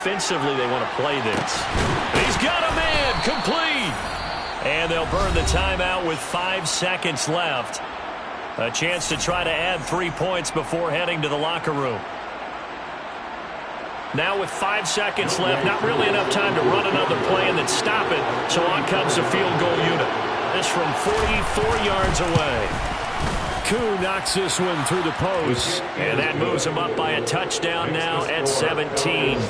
Offensively, they want to play this. He's got a man, complete. And they'll burn the timeout with 5 seconds left. A chance to try to add 3 points before heading to the locker room. Now with 5 seconds left, not really enough time to run another play and then stop it. So on comes the field goal unit. This from 44 yards away. Koo knocks this one through the post. And that moves them up by a touchdown now at 17-10.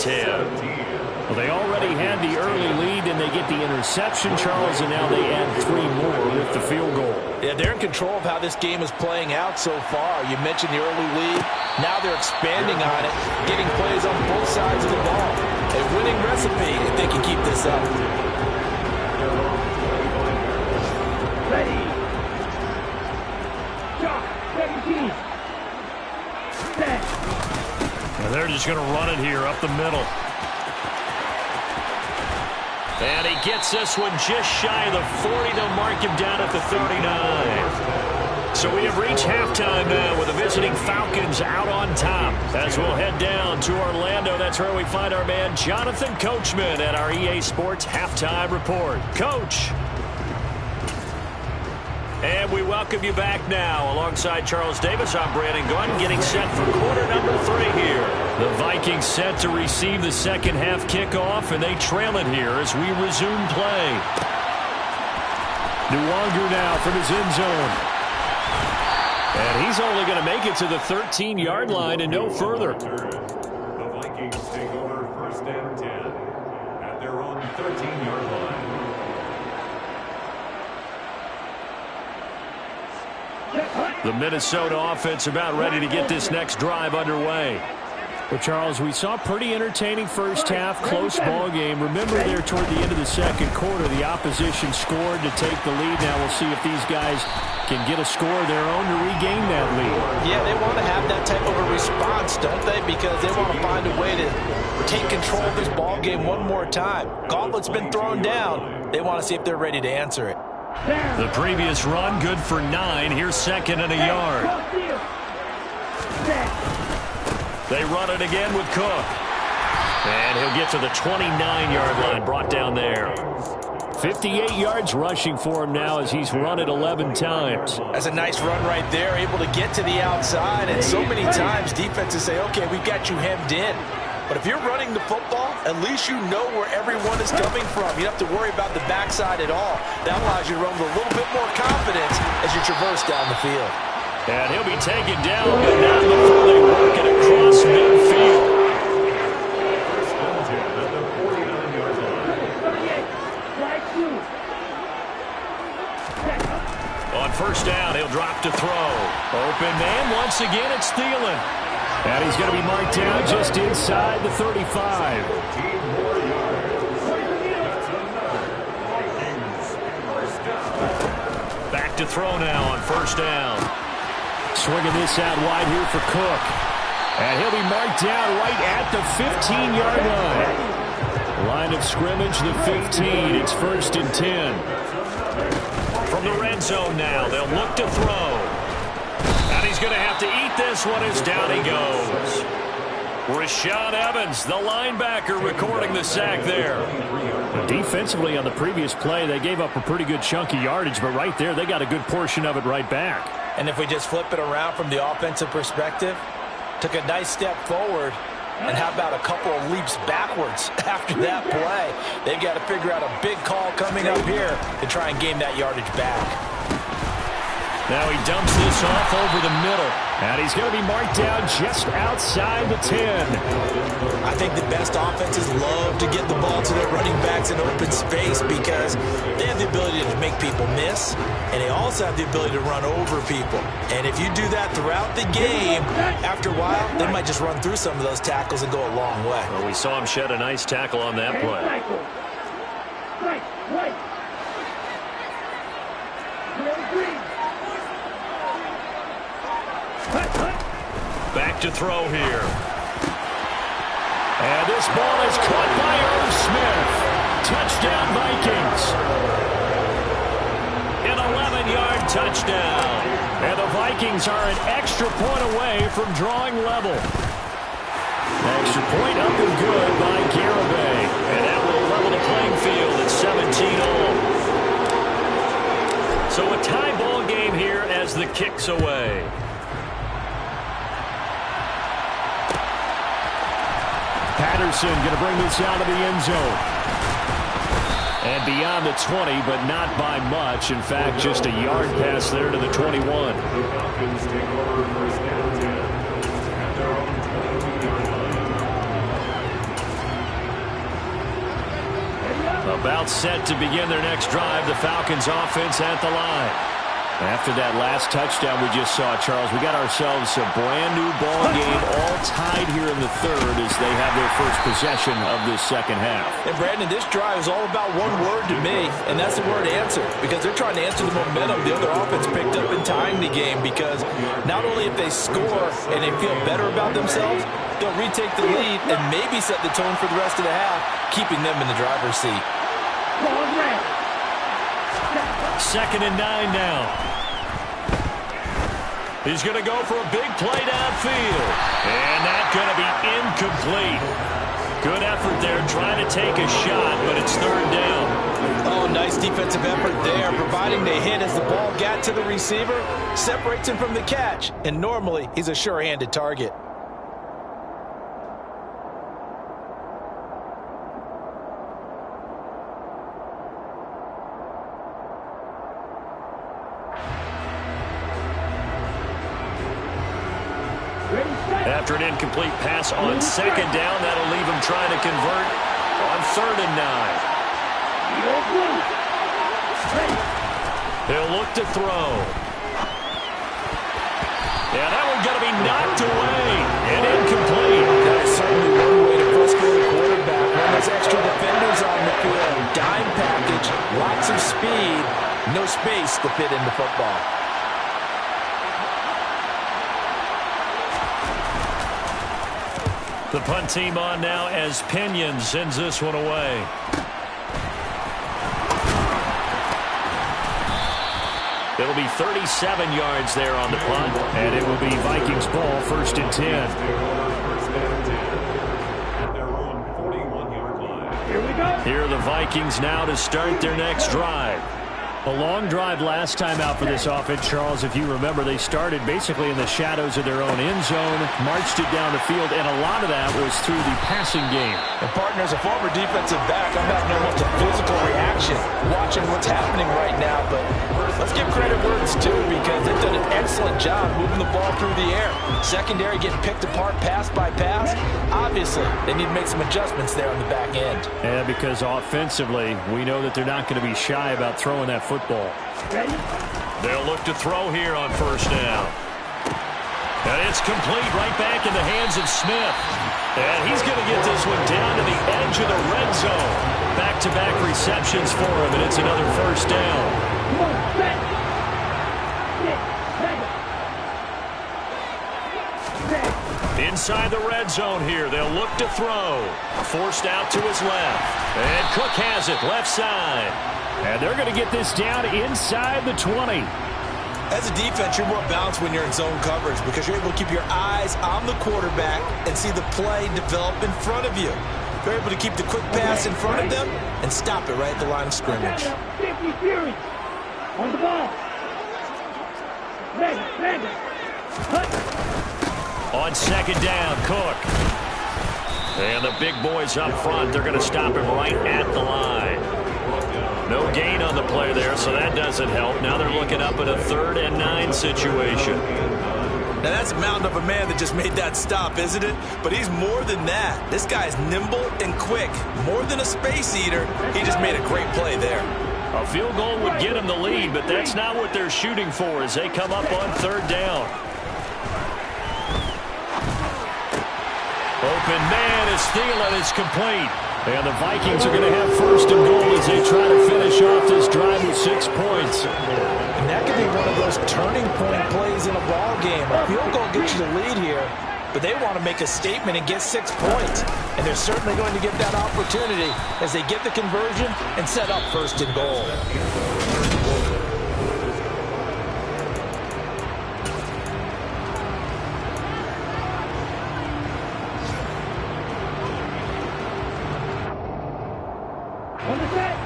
Well, they already had the early lead, and they get the interception, Charles, and now they add 3 more with the field goal. Yeah, they're in control of how this game is playing out so far. You mentioned the early lead. Now they're expanding on it, getting plays on both sides of the ball. A winning recipe if they can keep this up. Ready. Shot. 17. Set. And they're just going to run it here up the middle. And he gets this one just shy of the 40. They'll mark him down at the 39. So we have reached halftime now with the visiting Falcons out on top. As we'll head down to Orlando, that's where we find our man Jonathan Coachman at our EA Sports Halftime Report. Coach. And we welcome you back now. Alongside Charles Davis, I'm Brandon Gunn, getting set for quarter number 3 here. The Vikings set to receive the second half kickoff, and they trail it here as we resume play. Nwangu now from his end zone. And he's only going to make it to the 13-yard line and no further. The Vikings take over 1st and 10 at their own 13-yard line. The Minnesota offense about ready to get this next drive underway. Well, Charles, we saw a pretty entertaining first half, close ball game. Remember there toward the end of the second quarter, the opposition scored to take the lead. Now we'll see if these guys can get a score of their own to regain that lead. Yeah, they want to have that type of a response, don't they? Because they want to find a way to take control of this ball game one more time. Gauntlet's been thrown down. They want to see if they're ready to answer it. The previous run, good for 9. Here's 2nd and a yard. They run it again with Cook. And he'll get to the 29-yard line, brought down there. 58 yards rushing for him now as he's run it 11 times. That's a nice run right there, able to get to the outside. And so many times defenses say, okay, we've got you hemmed in. But if you're running the football, at least you know where everyone is coming from. You don't have to worry about the backside at all. That allows you to run with a little bit more confidence as you traverse down the field. And he'll be taken down, but not before they work it across midfield. On 1st down, he'll drop to throw. Open man, once again, it's Thielen. And he's going to be marked down just inside the 35. Back to throw now on 1st down. Swinging this out wide here for Cook. And he'll be marked down right at the 15-yard line. Line of scrimmage, the 15. It's 1st and 10. From the red zone now, they'll look to throw. And he's going to have to eat this one as down he goes. Rashaan Evans, the linebacker, recording the sack there. But defensively on the previous play, they gave up a pretty good chunk of yardage, but right there, they got a good portion of it right back. And if we just flip it around from the offensive perspective, took a nice step forward, and how about a couple of leaps backwards after that play? They've got to figure out a big call coming up here to try and gain that yardage back. Now he dumps this off over the middle. And he's going to be marked down just outside the 10. I think the best offenses love to get the ball to their running backs in open space because they have the ability to make people miss, and they also have the ability to run over people. And if you do that throughout the game, after a while, they might just run through some of those tackles and go a long way. Well, we saw him shed a nice tackle on that play. Back to throw here. And this ball is caught by Irv Smith. Touchdown, Vikings. An 11-yard touchdown. And the Vikings are an extra point away from drawing level. Extra point up and good by Garibay. And that will level the playing field at 17-all. So a tie ball game here as the kick's away. Patterson going to bring this out of the end zone. And beyond the 20, but not by much. In fact, just a yard pass there to the 21. The Falcons take over first and 10 at their own 22-yard line. About set to begin their next drive. The Falcons offense at the line. After that last touchdown we just saw, Charles, we got ourselves a brand new ball game, all tied here in the third as they have their first possession of this second half. And Brandon, this drive is all about one word to me, and that's the word answer, because they're trying to answer the momentum the other offense picked up in tying the game, because not only if they score and they feel better about themselves, they'll retake the lead and maybe set the tone for the rest of the half, keeping them in the driver's seat. 2nd and 9 now. He's going to go for a big play downfield. And that's going to be incomplete. Good effort there trying to take a shot, but it's 3rd down. Oh, nice defensive effort there, providing the hit as the ball got to the receiver, separates him from the catch, and normally he's a sure-handed target. After an incomplete pass on 2nd down, that'll leave him trying to convert on 3rd and 9. He'll look to throw. Yeah, that one's going to be knocked away and incomplete. That is certainly one way to frustrate a quarterback. When there's extra defenders on the field, dime package, lots of speed, no space to fit into football. The punt team on now as Pinion sends this one away. It'll be 37 yards there on the punt, and it will be Vikings ball, 1st and 10. At their own 41-yard line. Here we go. Here are the Vikings now to start their next drive. A long drive last time out for this offense, Charles. If you remember, they started basically in the shadows of their own end zone, marched it down the field, and a lot of that was through the passing game. And partner, as a former defensive back, I'm having almost a physical reaction watching what's happening right now. But let's give credit where it's due, because they've done an excellent job moving the ball through the air. Secondary getting picked apart pass by pass. Obviously, they need to make some adjustments there on the back end. Yeah, because offensively, we know that they're not going to be shy about throwing that football. Ready? They'll look to throw here on 1st down. And it's complete right back in the hands of Smith. And he's going to get this one down to the edge of the red zone. Back-to-back receptions for him, and it's another 1st down. Come on, set. Inside the red zone here, they'll look to throw. Forced out to his left. And Cook has it, left side. And they're going to get this down inside the 20. As a defense, you're more balanced when you're in zone coverage, because you're able to keep your eyes on the quarterback and see the play develop in front of you. You're able to keep the quick pass in front of them and stop it right at the line of scrimmage. 50 Fury. On the ball. Ready. On 2nd down, Cook. And the big boys up front, they're going to stop him right at the line. No gain on the play there, so that doesn't help. Now they're looking up at a 3rd and 9 situation. Now that's a mountain of a man that just made that stop, isn't it? But he's more than that. This guy's nimble and quick. More than a space eater, he just made a great play there. A field goal would get him the lead, but that's not what they're shooting for as they come up on 3rd down. Open man is Thielen is complete. And the Vikings are going to have 1st and goal as they try to finish off this drive with 6 points. And that could be one of those turning point plays in a ball game. A field goal gets you the lead here, but they want to make a statement and get 6 points. And they're certainly going to get that opportunity as they get the conversion and set up 1st and goal.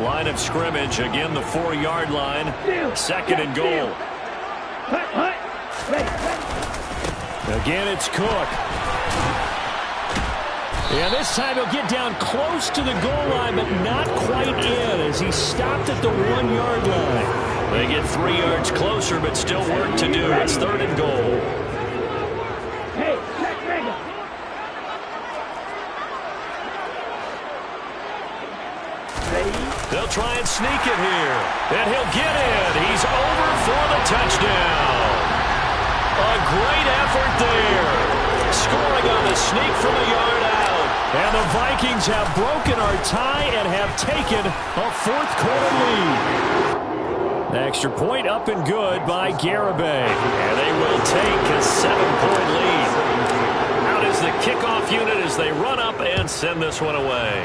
Line of scrimmage, again the 4-yard line. 2nd and goal. Again, it's Cook. And this time he'll get down close to the goal line, but not quite in as he stopped at the 1-yard line. They get 3 yards closer, but still work to do. It's 3rd and goal. They'll try and sneak it here. And he'll get in. He's over for the touchdown. A great effort there. Scoring on the sneak from a yard out. And the Vikings have broken our tie and have taken a 4th-quarter lead. The extra point up and good by Garibay. And they will take a 7-point lead. Out is the kickoff unit as they run up and send this one away.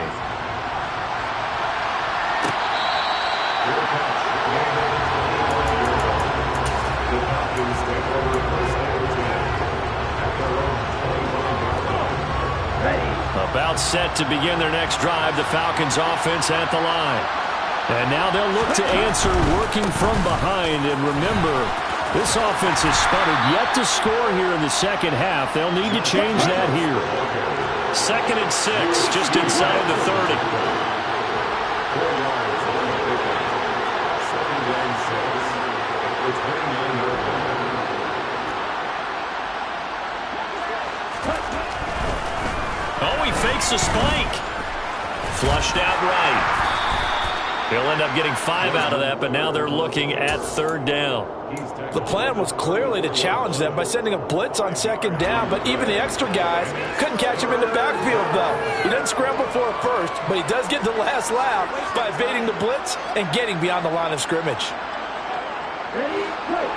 About set to begin their next drive, the Falcons offense at the line. And now they'll look to answer working from behind. And remember, this offense has sputtered yet to score here in the second half. They'll need to change that here. 2nd and 6, just inside the 30. Oh, he fakes a spike. Flushed out right. He'll end up getting 5 out of that, but now they're looking at 3rd down. The plan was clearly to challenge them by sending a blitz on 2nd down, but even the extra guys couldn't catch him in the backfield, though. He doesn't scramble for a first, but he does get the last laugh by evading the blitz and getting beyond the line of scrimmage.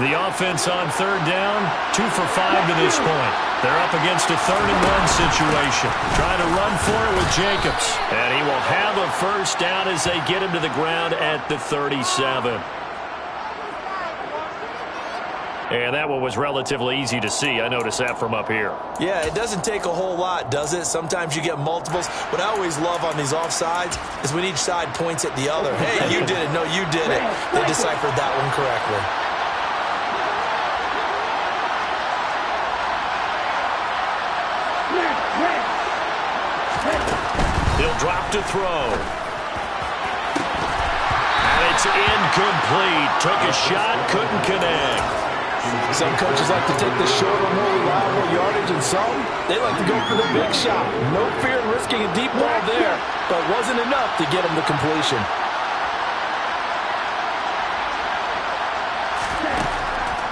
The offense on 3rd down, 2 for 5 to this point. They're up against a 3rd and 1 situation. Trying to run for it with Jacobs. And he will have a 1st down as they get him to the ground at the 37. And that one was relatively easy to see. I noticed that from up here. Yeah, it doesn't take a whole lot, does it? Sometimes you get multiples. What I always love on these offsides is when each side points at the other. Hey, you did it. No, you did it. They deciphered that one correctly. He'll drop to throw. And it's incomplete. Took a shot, couldn't connect. Some coaches like to take the shorter, more reliable yardage, and some, they like to go for the big shot. No fear in risking a deep ball there, but wasn't enough to get him the completion.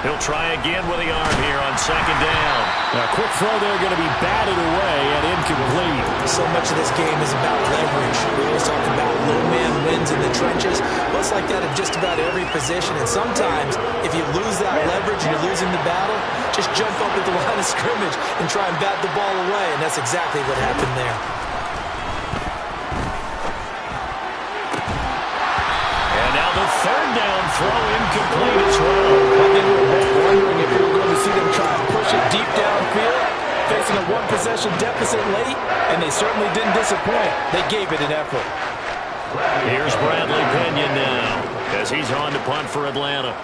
He'll try again with the arm here on 2nd down. A quick throw there going to be batted away and incomplete. So much of this game is about leverage. We always talk about low man wins in the trenches. Well, it's like that in just about every position. And sometimes, if you lose that leverage and you're losing the battle, just jump up at the line of scrimmage and try and bat the ball away. And that's exactly what happened there. And now the 3rd down throw incomplete as well. I think we were both wondering if we were going to see them try and push it deep downfield, facing a 1-possession deficit late, and they certainly didn't disappoint. They gave it an effort. Here's Bradley Pinion now as he's on to punt for Atlanta.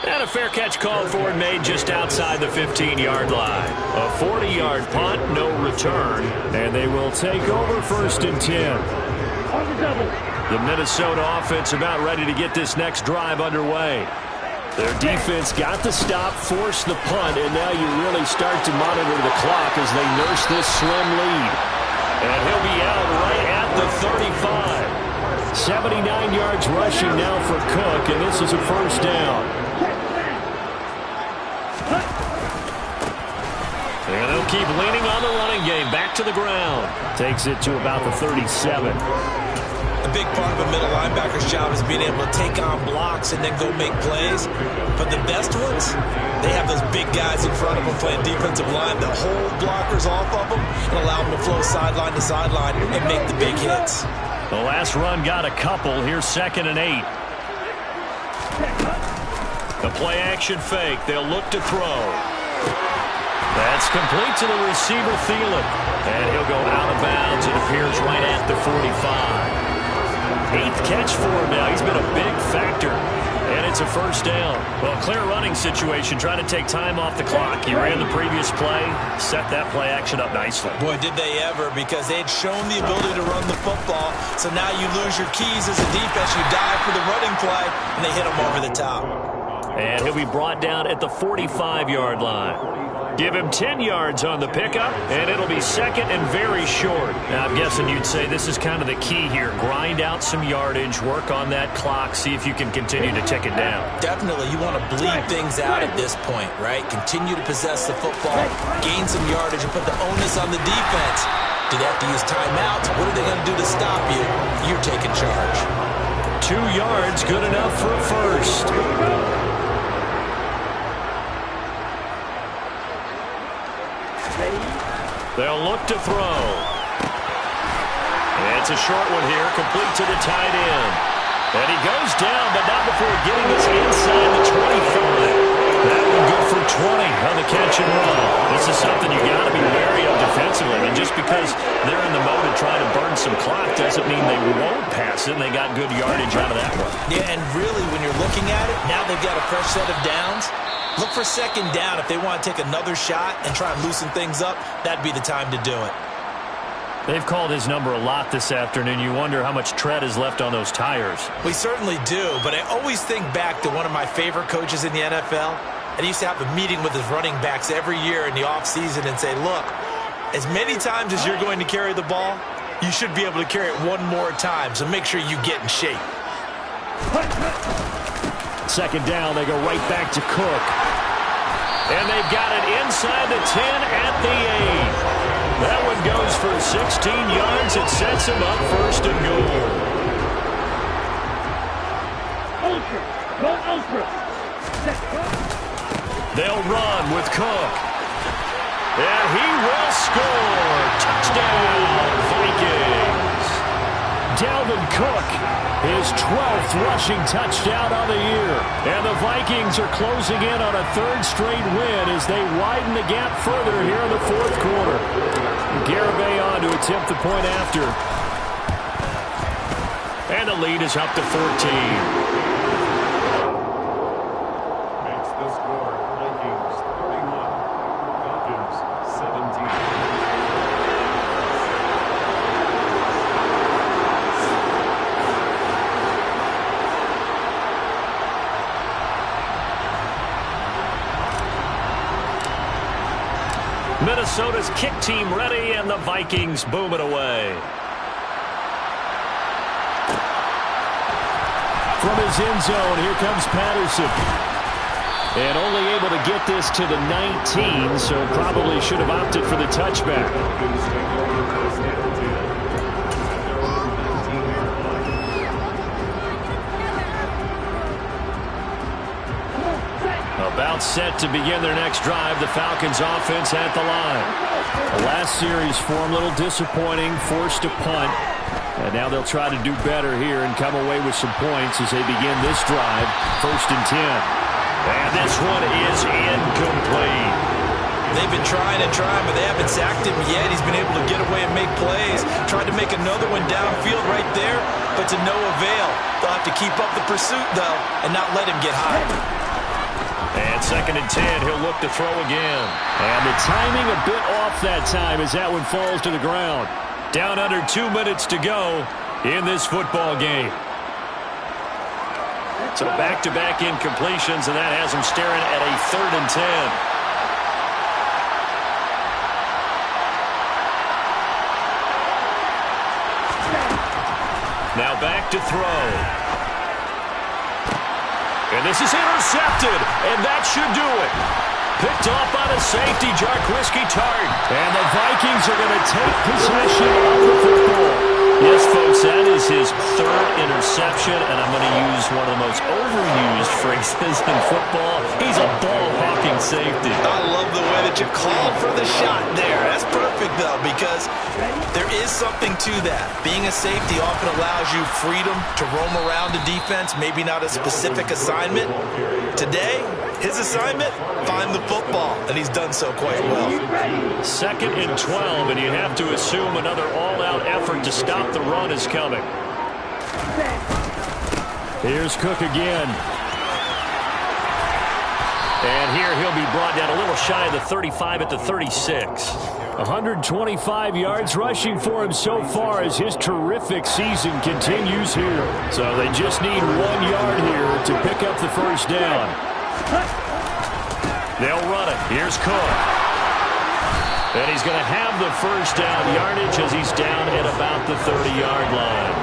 And a fair catch called for and made just outside the 15-yard line. A 40-yard punt, no return. And they will take over 1st and 10. The Minnesota offense about ready to get this next drive underway. Their defense got the stop, forced the punt, and now you really start to monitor the clock as they nurse this slim lead. And he'll be out right at the 35. 79 yards rushing now for Cook, and this is a 1st down. And they'll keep leaning on the running game. Back to the ground. Takes it to about the 37. A big part of a middle linebacker's job is being able to take on blocks and then go make plays. But the best ones, they have those big guys in front of them playing defensive line that hold blockers off of them and allow them to flow sideline to sideline and make the big hits. The last run got a couple. Here's 2nd and 8. The play action fake. They'll look to throw. That's complete to the receiver, Thielen. And he'll go out of bounds. It appears right at the 45. 8th catch for him now. He's been a big factor. And it's a first down. Well, clear running situation. Trying to take time off the clock. He ran the previous play. Set that play action up nicely. Boy, did they ever, because they had shown the ability to run the football. So now you lose your keys as a defense. You dive for the running play, and they hit him over the top. And he'll be brought down at the 45-yard line. Give him 10 yards on the pickup, and it'll be 2nd and very short. Now, I'm guessing you'd say this is kind of the key here. Grind out some yardage, work on that clock, see if you can continue to tick it down. Definitely. You want to bleed things out at this point, right? Continue to possess the football, gain some yardage, and put the onus on the defense. Do they have to use timeouts? What are they going to do to stop you? You're taking charge. 2 yards, good enough for a first. They'll look to throw. It's a short one here, complete to the tight end. And he goes down, but not before getting us inside the 25. That one good for 20 on the catch and run. This is something you got to be wary of defensively. And just because they're in the mode of trying to burn some clock doesn't mean they won't pass it. And they got good yardage out of that one. Yeah, and really, when you're looking at it, now they've got a fresh set of downs. Look for 2nd down. If they want to take another shot and try and loosen things up, that'd be the time to do it. They've called his number a lot this afternoon. You wonder how much tread is left on those tires. We certainly do, but I always think back to one of my favorite coaches in the NFL. And he used to have a meeting with his running backs every year in the offseason and say, look, as many times as you're going to carry the ball, you should be able to carry it one more time, so make sure you get in shape. 2nd down, they go right back to Cook. And they've got it inside the 10 at the 8. That one goes for 16 yards. It sets him up 1st and goal. Ultra. Go ultra. They'll run with Cook. And he will score. Touchdown, Vikings. Dalvin Cook, his 12th rushing touchdown on the year. And the Vikings are closing in on a 3rd straight win as they widen the gap further here in the 4th quarter. Garibay on to attempt the point after. And the lead is up to 14. Makes the score Vikings 31, Falcons 17. Minnesota's kick team ready, and the Vikings boom it away. From his end zone, here comes Patterson. And only able to get this to the 19, so probably should have opted for the touchback. Falcons take over 1st and 10 at their own 19-yard line. About set to begin their next drive. The Falcons offense at the line. The last series for them, a little disappointing, forced to punt. And now they'll try to do better here and come away with some points as they begin this drive. 1st and 10. And this one is incomplete. They've been trying and trying, but they haven't sacked him yet. He's been able to get away and make plays. Tried to make another one downfield right there, but to no avail. They'll have to keep up the pursuit, though, and not let him get high. And 2nd and 10, he'll look to throw again. And the timing a bit off that time as that one falls to the ground. Down under 2 minutes to go in this football game. So back-to-back incompletions, and that has them staring at a 3rd and 10. Now back to throw. And this is intercepted, and that should do it. Picked off by the safety, Jarquiski Tart. And the Vikings are going to take possession of the football. Yes, folks, that is his third interception, and I'm going to use one of the most overused phrases in football. He's a ball-hawking safety. I love the way that you called for the shot there. That's perfect, though, because there is something to that. Being a safety often allows you freedom to roam around the defense, maybe not a specific assignment. Today, his assignment, find the football, and he's done so quite well. 2nd and 12, and you have to assume another all-out effort to stop the run is coming. Here's Cook again. And here he'll be brought down a little shy of the 35 at the 36. 125 yards rushing for him so far as his terrific season continues here. So they just need 1 yard here to pick up the first down. They'll run it. Here's Cook. And he's going to have the first down yardage as he's down at about the 30-yard line.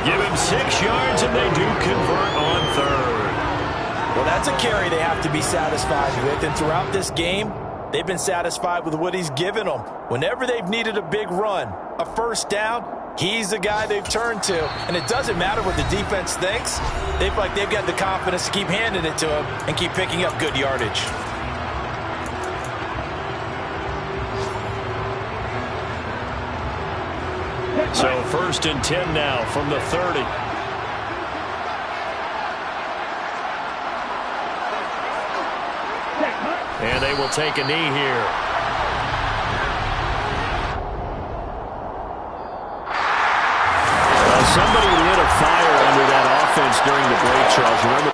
Give him 6 yards, and they do convert on 3rd. Well, that's a carry they have to be satisfied with, and throughout this game, they've been satisfied with what he's given them. Whenever they've needed a big run, a first down, he's the guy they've turned to. And it doesn't matter what the defense thinks. They've got the confidence to keep handing it to him and keep picking up good yardage. So 1st and 10 now from the 30. And they will take a knee here. Somebody lit a fire under that offense during the break, Charles. Remember?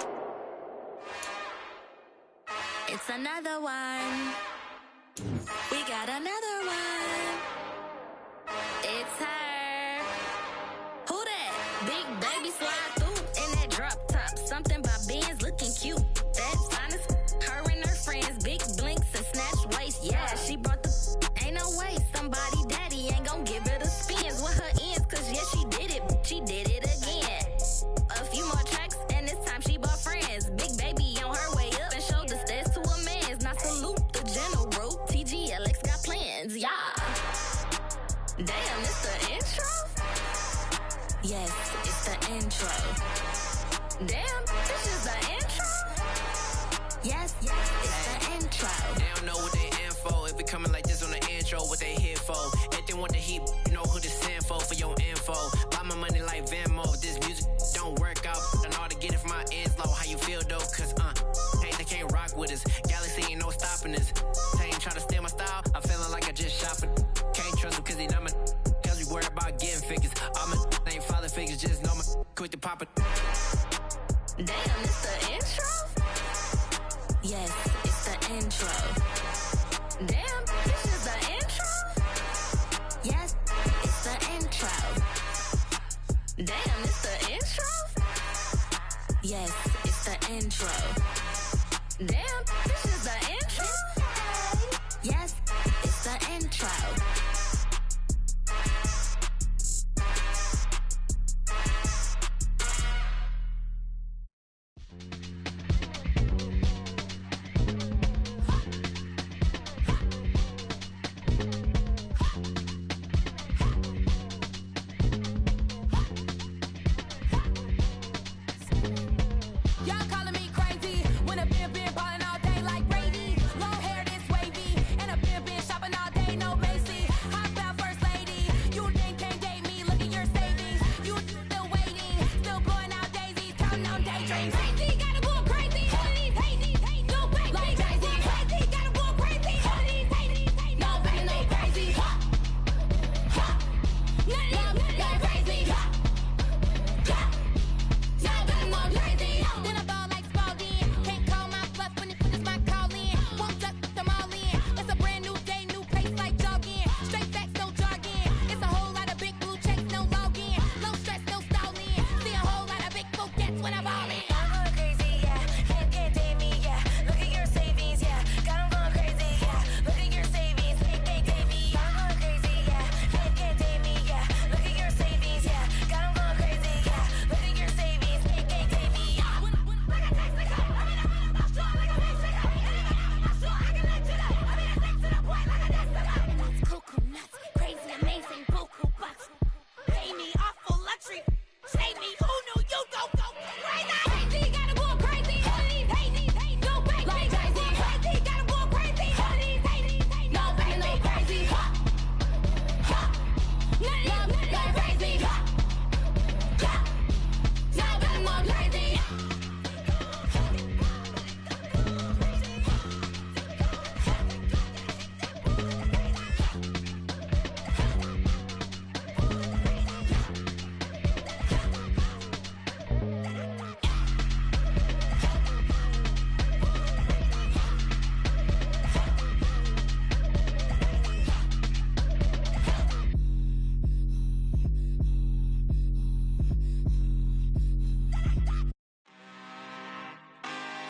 It's another one. We got another one. It's her. Who that? Big baby slide through in that drop top. Something by Benz looking cute. That's honest. Her and her friends, big blinks and snatch waist. Yeah, she brought the ain't no way. Somebody daddy ain't gonna give her the spins with her ends. Cause yeah, she did it. She did it again. A few more tracks and this time she bought friends. Big baby on her way up and showed the stats to a man's. Not salute the general. TGLX got plans, yeah. Damn, it's the intro? Yes, it's the intro. Damn, this is the intro? Yes, it's the intro. They don't know what they in for. If we coming like this on the intro, what they here for? If they want the heat, you know who to send for your info. Buy my money like Venmo. If this music don't work out, I know how to get it from my ends low. How you feel though? Cause hey, they can't rock with us. Galaxy ain't no stopping us. They ain't trying to steal my style. I'm feeling like I just shot for. Can't trust him cause he not my. Cause we worried about getting figures. All my ain't father figures, just know my quick to pop it. Damn, it's the intro? Yes, it's the intro. Damn, this is the intro? Yes, it's the intro. Damn, it's the intro? Yes, it's the intro. Damn, this is the intro? Yes, it's the intro. Y'all calling me crazy when a been ballin'.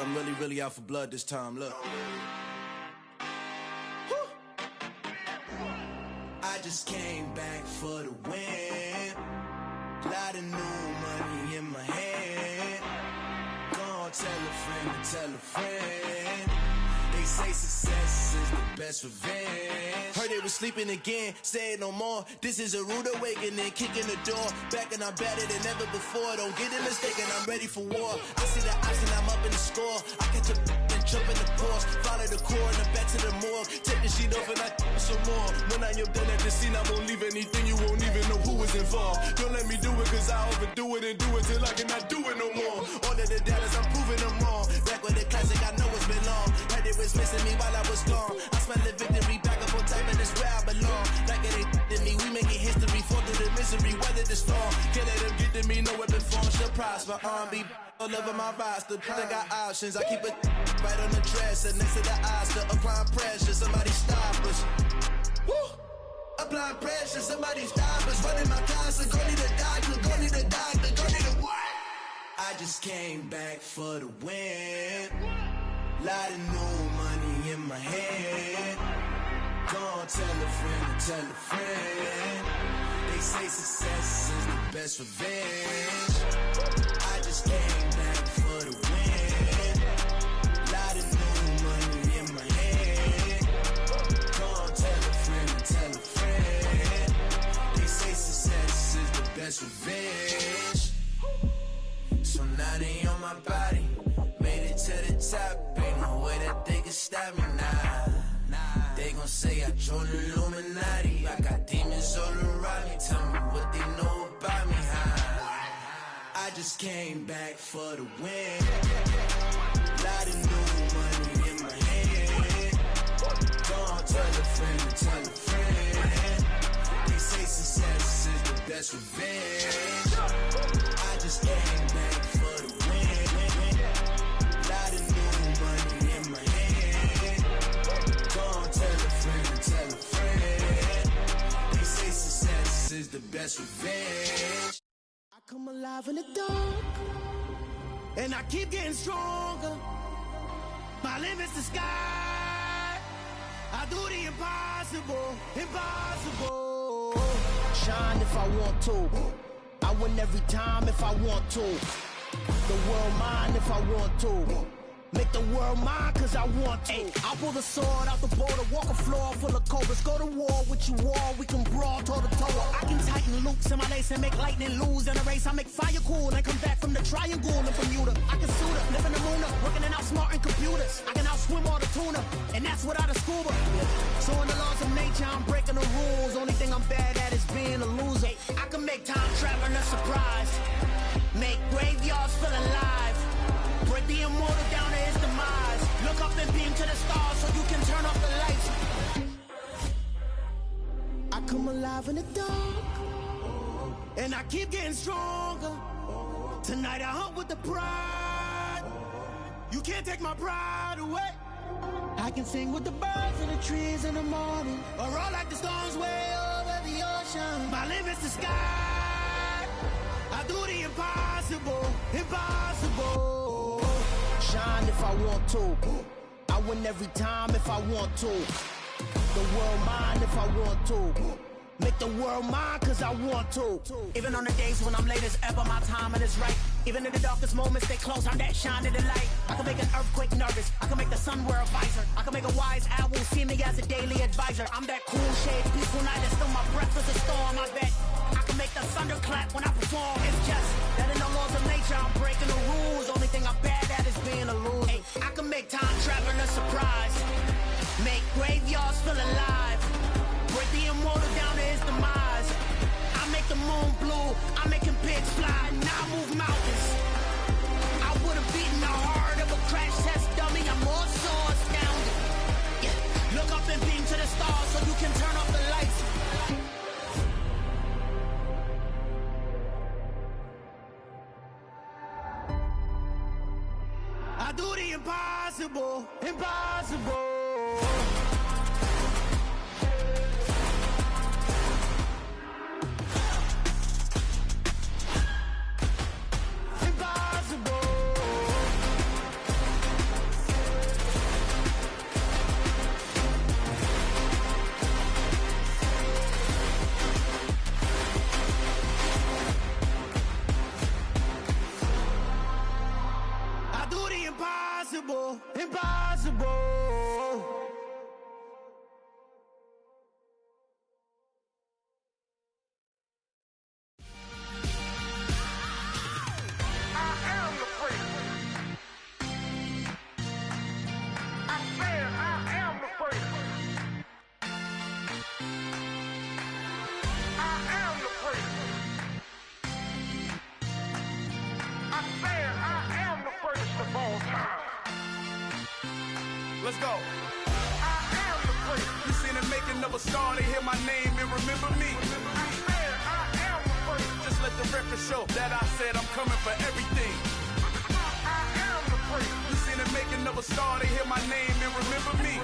I'm really out for blood this time, look. Woo. I just came back for the win. Lot of new money in my hand. Gonna tell a friend to tell a friend. They say success is the best revenge. Heard they was sleeping again, say it no more. This is a rude awakening, kicking the door. Back and I'm better than ever before. Don't get it mistaken, I'm ready for war. I see the option, I'm up in the score. I catch a and jump in the course. Follow the core and the back to the morgue. Take the sheet off and I some more. When I am done at the scene, I won't leave anything. You won't even know who was involved. Don't let me do it, cause I overdo it and do it till I cannot do it no more. All of the doubters, I'm proving them wrong. Back with the classic, I know it's been long. Heard it was missing me while I was gone. I smell the victory back up on top, and it's where I belong. Like it ain't to me, we making history. Fall through the misery, weather the storm. Can't let them get to me, no weapon form shall prosper. Be all over my roster. I got options, I keep it right on the dresser. Next to the Oscar, applying pressure. Somebody stop us. Woo! Applying pressure, somebody stop us. Running my closet, go need a doctor, go need a doctor, go need a what? I just came back for the win. Lot of new money in my hand. Gonna tell a friend to tell a friend. They say success is the best revenge. I just came back for the win. Lot of new money in my hand. Gonna tell a friend to tell a friend. They say success is the best revenge. So now they on my body. Made it to the top. Ain't no way that they can stop me now. They gon' say I joined the Illuminati. I got demons all around me. Tell me what they know about me, huh? I just came back for the win. Lot of new money in my hand. Gonna tell a friend to tell a friend. They say success is the best revenge. I just came back for the win. Lot of new money in my hand. Gonna tell a friend to tell a friend. They say success is the best revenge. I come alive in the dark, and I keep getting stronger. My limit's the sky. I do the impossible, impossible. Shine if I want to. I win every time if I want to. The world mine if I want to. Make the world mine cause I want to. Ay, I'll pull the sword out the border, walk a floor full of cobras. Go to war with you all, we can brawl toe to toe. I can tighten loops in my lace and make lightning lose in a race. I make fire cool and come back from the triangle in Bermuda. I can suit up, live in the moon up, working and outsmarting computers. I can outswim all the tuna, and that's without a scuba. So in the laws of nature, I'm breaking the rules. Only thing I'm bad at is being a loser. I can make time traveling a surprise, make graveyards feel alive. Break the immortal down to his demise. Look up and beam to the stars so you can turn off the lights. I come alive in the dark, and I keep getting stronger. Tonight I hunt with the pride. You can't take my pride away. I can sing with the birds and the trees in the morning, or roll like the storms way over the ocean. My limit's the sky. I do the impossible, impossible. Shine if I want to. I win every time if I want to. The world mine if I want to. Make the world mine cause I want to. Even on the days when I'm late as ever, my timing is right. Even in the darkest moments, stay close, I'm that shine in the light. I can make an earthquake nervous, I can make the sun wear a visor. I can make a wise owl see me as a daily advisor. I'm that cool shade, peaceful night, and still my breath is a storm, I bet. I can make the thunder clap when I perform. It's just that in the laws of nature, I'm breaking the rules. Only thing I'm bad at is being a loser. Ay, I can make time traveling a surprise, make graveyards feel alive. Break the immortal down to his demise. I make the moon blue, I'm making pigs fly, now I move mountains. I would've beaten the heart of a crash test dummy. I'm more so astounded. Yeah. Look up and beam to the stars so you can turn off the lights. I do the impossible, impossible. Impossible. impossible, impossible. Let's go. You seen the making of a star, they hear my name and remember me. Just let the record show that I said I'm coming for everything. You seen the making of a star, they hear my name and remember me.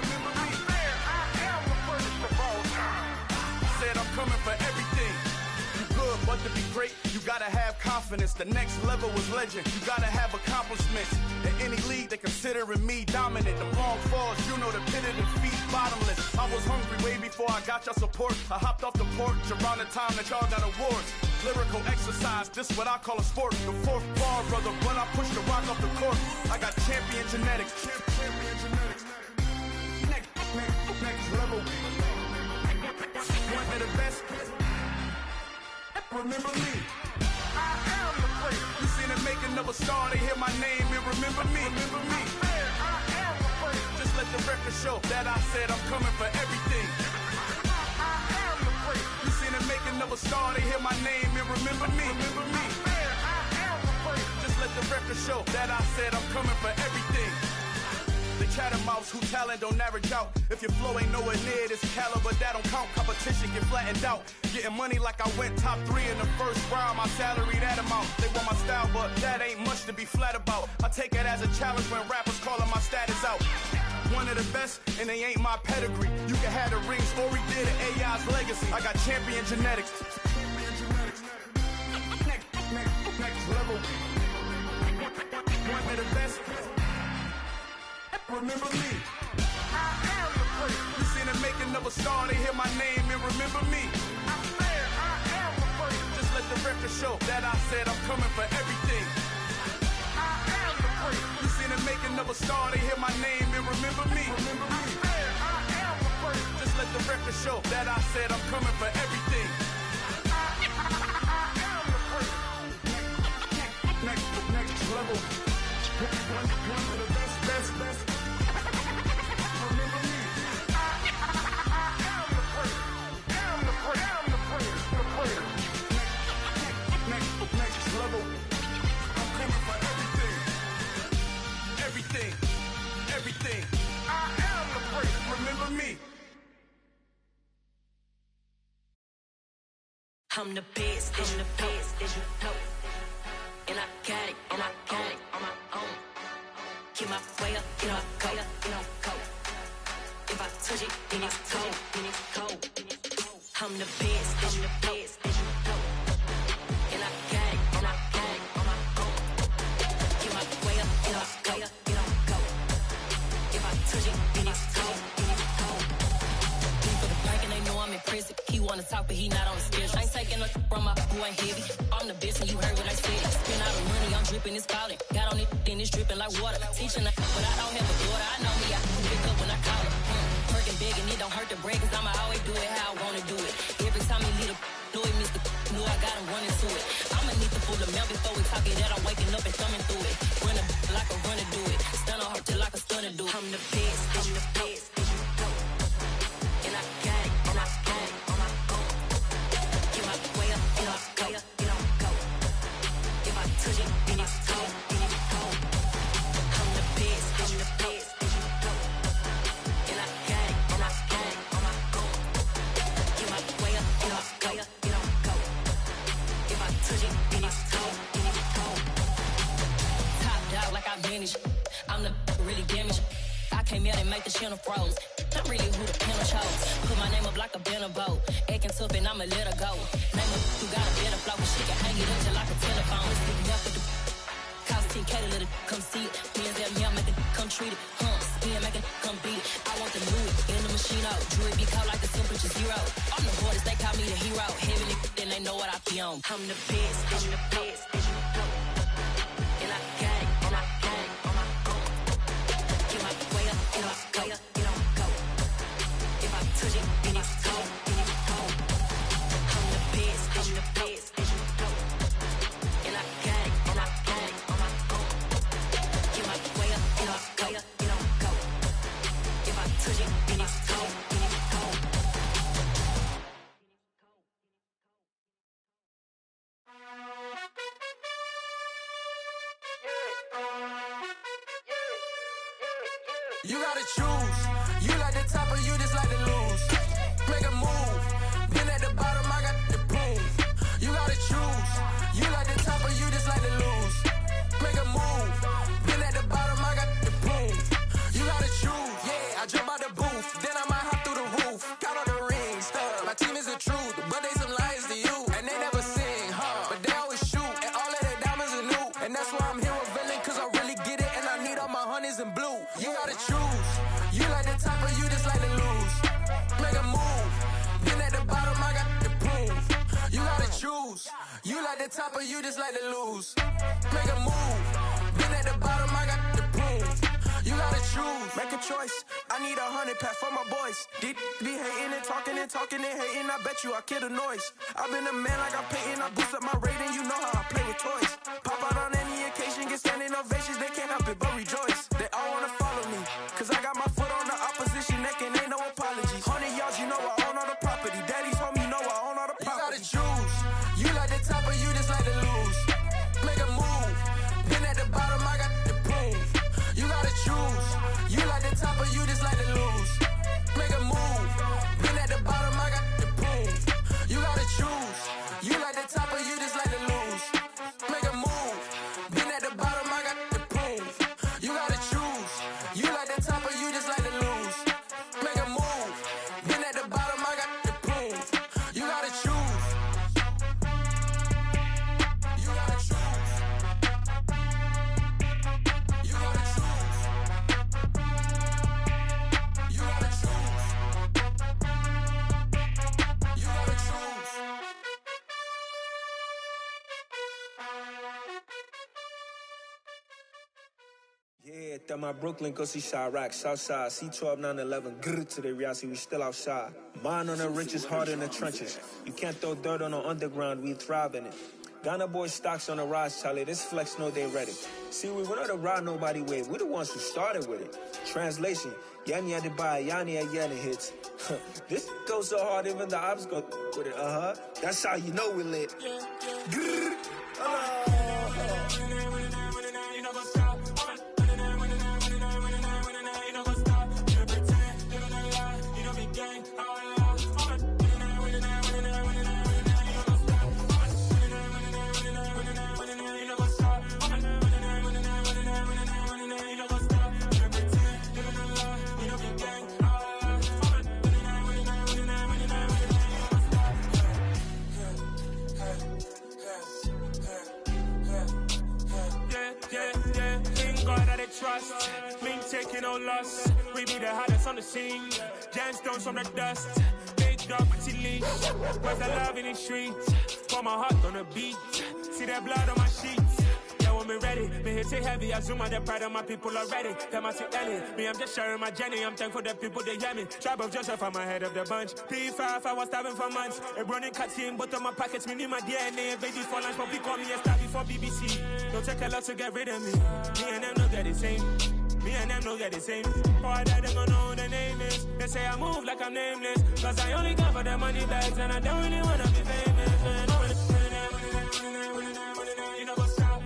Said I'm coming for everything. You good, but to be great, you gotta have confidence. The next level was legend. You gotta have accomplishments. In any league, they considering me dominant. The long falls, you know the pit of defeat, bottomless. I was hungry way before I got your support. I hopped off the porch around the time that y'all got awards. Lyrical exercise, this what I call a sport. The fourth bar, brother, when I push the rock off the court. I got champion genetics. Next level. One of the best. Remember me. I am the place. You seen the making of a star, they hear my name and remember me. Remember me. I am the place. Just let the record show that I said I'm coming for everything. I am the place. You seen the making of a star, they hear my name and remember me. Remember me. I am the place. Just let the record show that I said I'm coming for everything. The chattermouths who talent don't average out. If your flow ain't nowhere near this caliber, that don't count. Competition get flattened out. Getting money like I went top 3 in the first round. My salary that amount. They want my style, but that ain't much to be flat about. I take it as a challenge when rappers calling my status out. One of the best, and they ain't my pedigree. You can have the rings, or we did it, AI's legacy. I got champion genetics. Next level. One of the best. Remember me. I am the place. You seen the making of a star, they hear my name and remember me. I said I am the place. Just let the record show that I said I'm coming for everything. I am the place. You seen the making of a star, they hear my name and remember me. Remember me. I said I am the place. Just let the record show that I said I'm coming for everything. I am the place. Next level. One of the best. Next level. I'm coming for everything. Everything. I am the place. Remember me. I'm the best, I'm the best, as you know. And I got it on my own. Get my way up, get my go. If I touch it, then it's cold. I'm the best, as you know. And I got it on my own. Get my way up, get my go. If I touch it, then it's cold. For the bank and they know I'm impressive. He wanna talk, but he not on the schedule. I ain't taking no from my boy heavy. I'm the best and you heard what I said. Spend all the money, I'm dripping, it's falling. Got on it, then it's dripping like water. Teaching her, but I don't have a daughter. I know me, I can pick up when I call her. Working big and it don't hurt to break, cause I'ma always do it how I wanna do it. Every time he leave know it, Mr. Know I got him running to it. I'ma need to pull the mouth before we talk it that I'm waking up and thumbing through it. Run a like a runner do it. Stun on her till like a stunner do it. I'm the best, and I got it on my own. Get my way up, get my go. If I touch it, then it's cold. I'm the best, and I got it on my own. Get my way up, get my go. If I touch it, then it's cold. Top dog like I vanished. I'm the really damaged. I came out and make the channel froze. I'm really who the panel chose. Put my name up like a banner boat. Acting tough and I'ma let her go. Name her who got a better flow. She can hang it up just like a telephone. Speaking up with the cost 10K to let it come see it. Me and them, yeah, make it come treat it. Spin, make it come beat it. I want the new in the machine out. Jewelry be caught like the temperature 0. I'm the hardest, they call me the hero. Heavy then they know what I be on. I'm the best, as you know. And I got it on my own. You gotta choose. You like the top or you just like to lose. Make a move. Been at the bottom, I got the proof. You gotta choose. You like the top or you just like to lose. Make a move. Been at the bottom, I got the proof. You gotta choose. Yeah, I jump out the booth. Then I might hop through the roof. Count all the rings. My team is the truth, but they some liars to you. And they never sing, but they always shoot. And all of their diamonds are new. And that's why I'm here revealing, cause I really get it. And I need all my honeys in blue. You gotta choose. You like the top or you just like to lose. Make a move. Been at the bottom, I got the proof. You gotta choose. You like the top or you just like to lose. Make a move. Been at the bottom, I got the proof. You gotta choose. Make a choice. I need 100 pack for my boys. Deep be hating and talking and hating. I bet you I kill the noise. I've been a man like I'm Peyton. I boost up my rating. You know how I play with toys. Pop out on any occasion, get standing ovations. They can't help it but rejoice. They all wanna follow me, cause I got my foot on the opposition neck and ain't no apologies. 100 yards, you know I own all the property. Daddy's home, you know I own all the property. You gotta choose. You like the top or you just like to lose. Make a move. Been at the bottom, I got the proof. You gotta choose. You like the top or you just like to lose. Make a move. Been at the bottom, I got the proof. You gotta choose. You like the top or you just like to lose. Make a move. Been at the bottom, I got the proof. You gotta choose. You like the top or you just like to lose. Make a move. Been at the bottom, I got the proof. You gotta choose. You gotta choose. You gotta choose. You gotta choose. You gotta choose. Yeah, that my Brooklyn, go see Chirac, Southside, C12, 911, grrr to the reality, we still outside. Mine on the riches, hard in the trenches. You can't throw dirt on the underground, we thrive in it. Ghana boys stocks on the rise, Charlie, this flex know they ready. See, we not to ride nobody wave, we the ones who started with it. Translation, Yanni had to buy, Yanni had Yanni hits. This goes so hard, even the ops go with it, That's how you know we lit. Grrr, trust, me taking no loss. We be the hottest on the scene. Gemstones from the dust. Big dog with leash. Where's the love in the streets? Pour my heart on the beat. See that blood on my sheets. Yeah, when me ready, me hit it heavy. I zoom out the pride of my people already. Them I see Ellie. Me, I'm just sharing my journey. I'm thankful that people they hear me. Tribe of Joseph, I'm ahead of the bunch. P5, I was starving for months. A running cutscene, but on my pockets, me need my DNA. Baby for lunch, but we call me a star before BBC. Don't take a lot to get rid of me. Me and them don't get the same. Me and them don't get the same. Boy, that they gonna know who the name is. They say I move like I'm nameless. Cause I only come for the money bags and I don't really wanna be famous, man. You know what's up?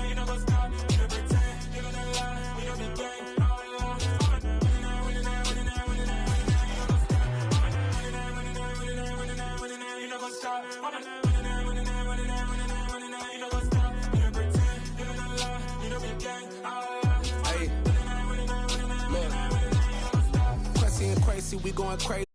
You know what's up? You don't pretend, you don't lie, you don't be gang. You know what's up? Hey, look, Quessy and Crazy, we going crazy.